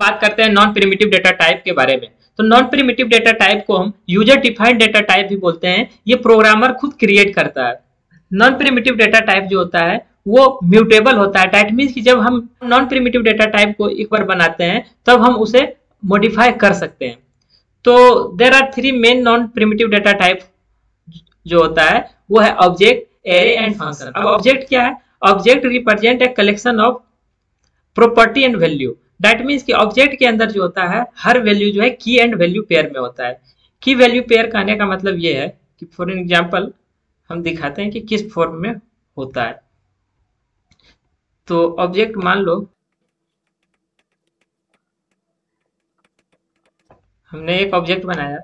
बात करते हैं नॉन प्रिमिटिव डेटा टाइप के बारे में। तो नॉन प्रिमिटिव डेटा टाइप को हम यूजर डिफाइंड डेटा टाइप भी बोलते हैं, ये प्रोग्रामर खुद क्रिएट करता है। नॉन प्रिमिटिव डेटा टाइप जो होता है वो म्यूटेबल होता है। दैट मीन्स कि जब हम नॉन प्रिमिटिव डेटा टाइप को एक बार बनाते हैं तब हम उसे मॉडिफाई कर सकते हैं। तो there are three main non primitive data type जो होता है वो है ऑब्जेक्ट, एरे एंड फंक्शन। अब ऑब्जेक्ट क्या है? Object represent a collection of property and value. That means कि ऑब्जेक्ट के अंदर जो होता है हर वैल्यू जो है की एंड वैल्यू पेयर में होता है। की वैल्यू पेयर कहने का मतलब ये है कि फॉर एग्जांपल हम दिखाते हैं कि किस फॉर्म में होता है। तो ऑब्जेक्ट मान लो हमने एक ऑब्जेक्ट बनाया,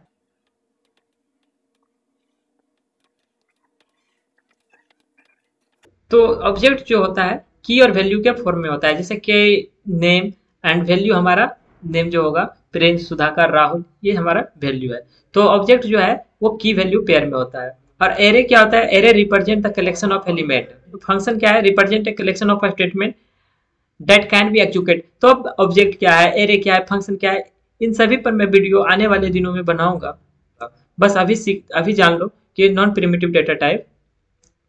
तो ऑब्जेक्ट जो होता है की और वैल्यू के फॉर्म में होता है। जैसे कि नेम एंड वैल्यू, हमारा नेम जो होगा प्रिंस, सुधाकर, राहुल, ये हमारा वैल्यू है। तो ऑब्जेक्ट जो है वो की वैल्यू पेयर में होता है। और एरे क्या होता है? Array represent the collection of element. Function क्या है? Represent a collection of statement that can be executed. तो अब ऑब्जेक्ट क्या है, एरे क्या है, फंक्शन क्या है, इन सभी पर मैं वीडियो आने वाले दिनों में बनाऊंगा। बस अभी जान लो कि नॉन प्रिमिटिव डेटा टाइप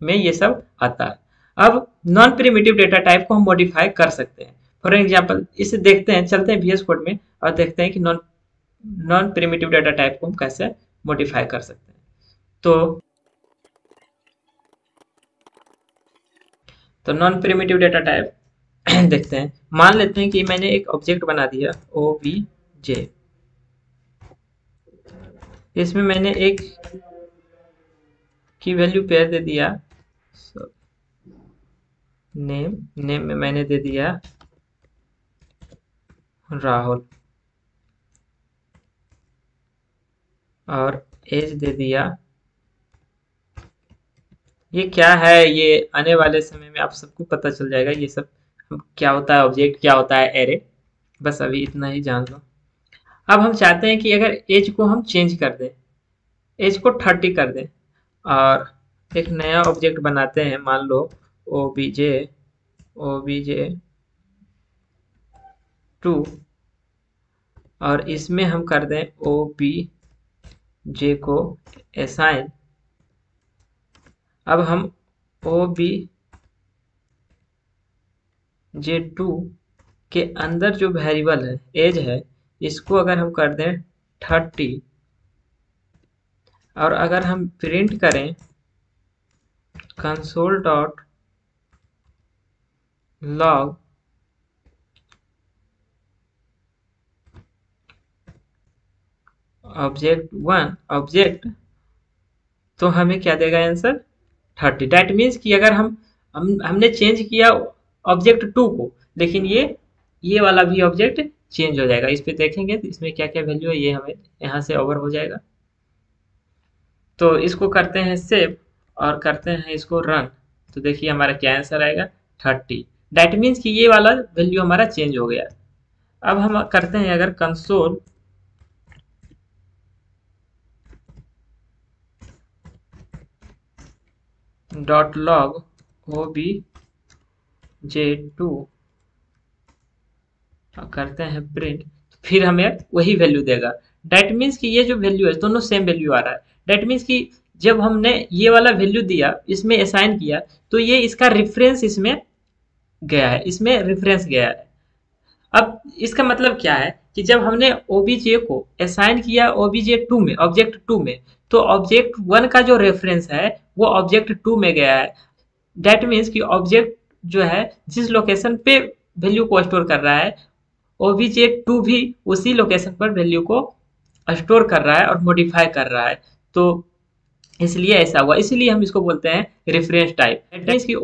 में ये सब आता है। अब नॉन प्रिमिटिव डेटा टाइप को हम मॉडिफाई कर सकते हैं। फॉर एग्जांपल इसे देखते हैं, चलते हैं VS कोड में और देखते हैं कि non non primitive data type को हम कैसे मॉडिफाई कर सकते हैं। तो नॉन प्रिमिटिव डेटा टाइप देखते हैं। मान लेते हैं कि मैंने एक ऑब्जेक्ट बना दिया OBJ, इसमें मैंने एक की वैल्यू पेयर दे दिया नेम में मैंने दे दिया राहुल और एज दे दिया। ये क्या है, ये आने वाले समय में आप सबको पता चल जाएगा ये सब क्या होता है, ऑब्जेक्ट क्या होता है, एरे। बस अभी इतना ही जान लो। अब हम चाहते हैं कि अगर एज को हम चेंज कर दें, एज को 30 कर दें और एक नया ऑब्जेक्ट बनाते हैं, मान लो OBJ 2 और इसमें हम कर दें OBJ को असाइन। अब हम OBJ2 के अंदर जो वेरिएबल है एज है, इसको अगर हम कर दें 30 और अगर हम प्रिंट करें कंसोल डॉट लॉग ऑब्जेक्ट, तो हमें क्या देगा आंसर? 30। दैट मीन्स कि अगर हमने चेंज किया ऑब्जेक्ट 2 को, लेकिन ये वाला भी ऑब्जेक्ट चेंज हो जाएगा। इस पे देखेंगे तो इसमें क्या क्या वैल्यू है ये हमें यहाँ से ओवर हो जाएगा। तो इसको करते हैं सेव और करते हैं इसको रन। तो देखिए हमारा क्या आंसर आएगा? 30। दैट मीन्स कि ये वाला वैल्यू हमारा चेंज हो गया। अब हम करते हैं अगर कंसोल डॉट लॉग OBJ2 करते हैं प्रिंट, फिर हमें वही वैल्यू देगा। दैट मीन्स कि ये जो वैल्यू है दोनों सेम वैल्यू आ रहा है। दैट मीन्स कि जब हमने ये वाला वैल्यू दिया, इसमें असाइन किया, तो ये इसका रेफरेंस इसमें गया है, इसमें रेफरेंस गया है। अब इसका मतलब क्या है कि जब हमने OBJ को असाइन किया OBJ2 में, ऑब्जेक्ट 2 में, तो ऑब्जेक्ट 1 का जो रेफरेंस है वो ऑब्जेक्ट 2 में गया है। दैट मीन्स कि ऑब्जेक्ट जो है जिस लोकेशन पे वैल्यू को स्टोर कर रहा है, OBJ2 भी उसी लोकेशन पर वैल्यू को स्टोर कर रहा है और मॉडिफाई कर रहा है। तो इसलिए ऐसा हुआ, इसीलिए हम इसको बोलते हैं रेफरेंस टाइप। दैट मीन्स कि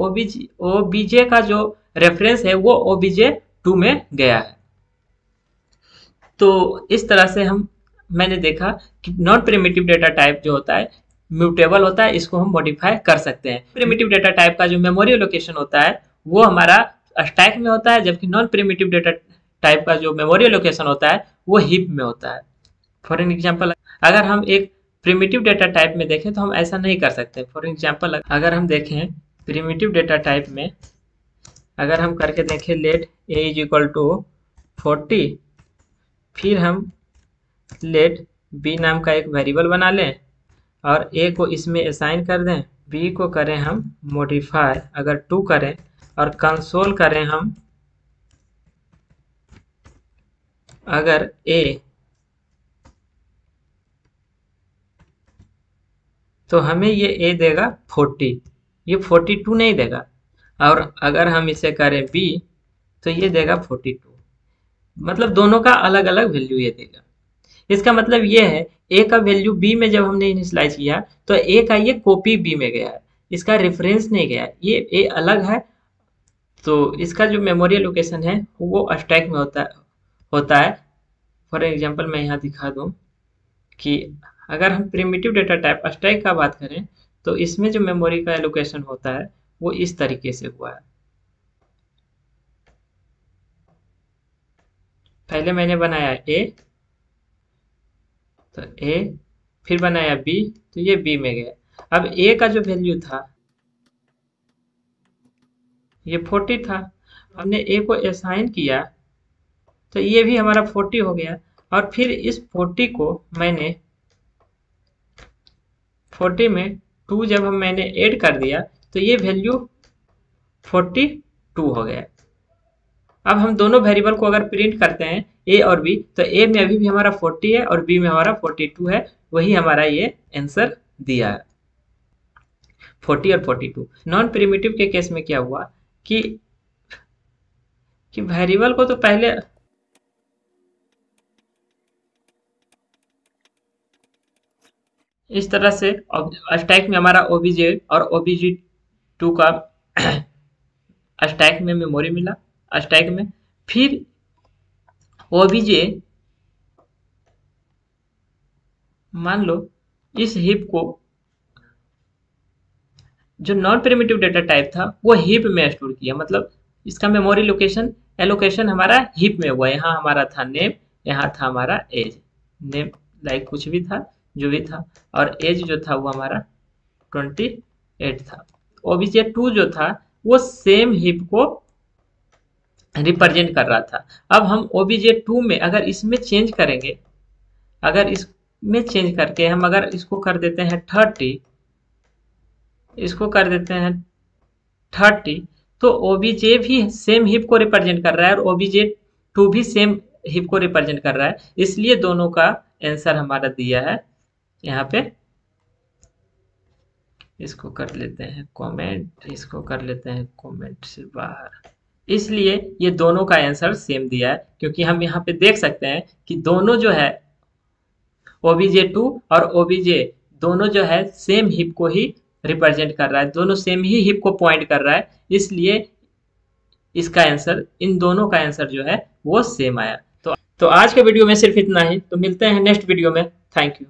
OBJ का जो रेफरेंस है वो OBJ2 में गया है। तो इस तरह से मैंने देखा कि नॉन प्रिमिटिव डेटा टाइप जो होता है म्यूटेबल होता है, इसको हम मॉडिफाई कर सकते हैं। प्रिमिटिव डेटा टाइप का जो मेमोरी लोकेशन होता है वो हमारा स्टैक में होता है, जबकि नॉन प्रिमिटिव डेटा टाइप का जो मेमोरी लोकेशन होता है वो हीप में होता है। फॉर एग्जाम्पल अगर हम एक प्रिमिटिव डेटा टाइप में देखें तो हम ऐसा नहीं कर सकते। फॉर एग्जाम्पल अगर हम देखें प्रिमिटिव डेटा टाइप में, अगर हम करके देखें let a is equal to 40 फिर हम लेट बी नाम का एक वेरिएबल बना लें और ए को इसमें असाइन कर दें, बी को करें हम मॉडिफाई अगर 2 करें और कंसोल करें हम अगर ए, तो हमें ये ए देगा 40, ये 42 नहीं देगा। और अगर हम इसे करें बी तो ये देगा 42, मतलब दोनों का अलग अलग वैल्यू ये देगा। इसका मतलब ये है ए का वैल्यू बी में जब हमने इनिशियलाइज किया तो ए का ये कॉपी बी में गया है, इसका रेफरेंस नहीं गया, ये ए अलग है। तो इसका जो मेमोरी लोकेशन है वो स्टैक में होता है। फॉर एग्जांपल मैं यहाँ दिखा दूँ कि अगर हम प्रिमिटिव डेटा टाइप स्टैक का बात करें तो इसमें जो मेमोरी का एलोकेशन होता है वो इस तरीके से हुआ है। पहले मैंने बनाया ए, तो ए, फिर बनाया बी, तो ये बी में गया। अब ए का जो वैल्यू था ये 40 था, हमने ए को असाइन किया तो ये भी हमारा 40 हो गया। और फिर इस 40 को मैंने 40 में 2 जब मैंने ऐड कर दिया तो ये वैल्यू 42 हो गया। अब हम दोनों वेरिएबल को अगर प्रिंट करते हैं ए और बी, तो ए में अभी भी हमारा 40 है और बी में हमारा 42 है, वही हमारा ये आंसर दिया है 40 और 42। नॉन प्रिमिटिव के केस में क्या हुआ कि वेरिएबल को तो पहले इस तरह से स्टैक में हमारा ओबीजे और ओबीजी2 का स्टैक में मेमोरी मिला स्टैक में, फिर ओबीजे मान लो इस हीप को जो नॉन प्रिमिटिव डेटा टाइप था वो हीप में स्टोर किया, मतलब इसका मेमोरी लोकेशन एलोकेशन हमारा हीप में हुआ। यहाँ हमारा था नेम, यहाँ था हमारा एज, नेम लाइक कुछ भी था जो भी था, और एज जो था वो हमारा 28 था। ओबीजे2 जो था वो सेम हीप को रिप्रेजेंट कर रहा था। अब हम ओबीजे2 में अगर इसमें चेंज करेंगे, अगर इसमें चेंज करके हम अगर इसको कर देते हैं 30, इसको कर देते हैं 30, तो ओबीजे भी सेम हिप को रिप्रेजेंट कर रहा है और ओबीजे2 भी सेम हिप को रिप्रेजेंट कर रहा है, इसलिए दोनों का आंसर हमारा दिया है यहाँ पे। इसको कर लेते हैं कमेंट, इसको कर लेते हैं कमेंट से बाहर, इसलिए ये दोनों का आंसर सेम दिया है, क्योंकि हम यहाँ पे देख सकते हैं कि दोनों जो है OBJ2 और OBJ दोनों जो है सेम हिप को ही रिप्रेजेंट कर रहा है, दोनों सेम ही हिप को पॉइंट कर रहा है, इसलिए इसका आंसर, इन दोनों का आंसर जो है वो सेम आया। तो आज के वीडियो में सिर्फ इतना ही, तो मिलते हैं नेक्स्ट वीडियो में। Thank you.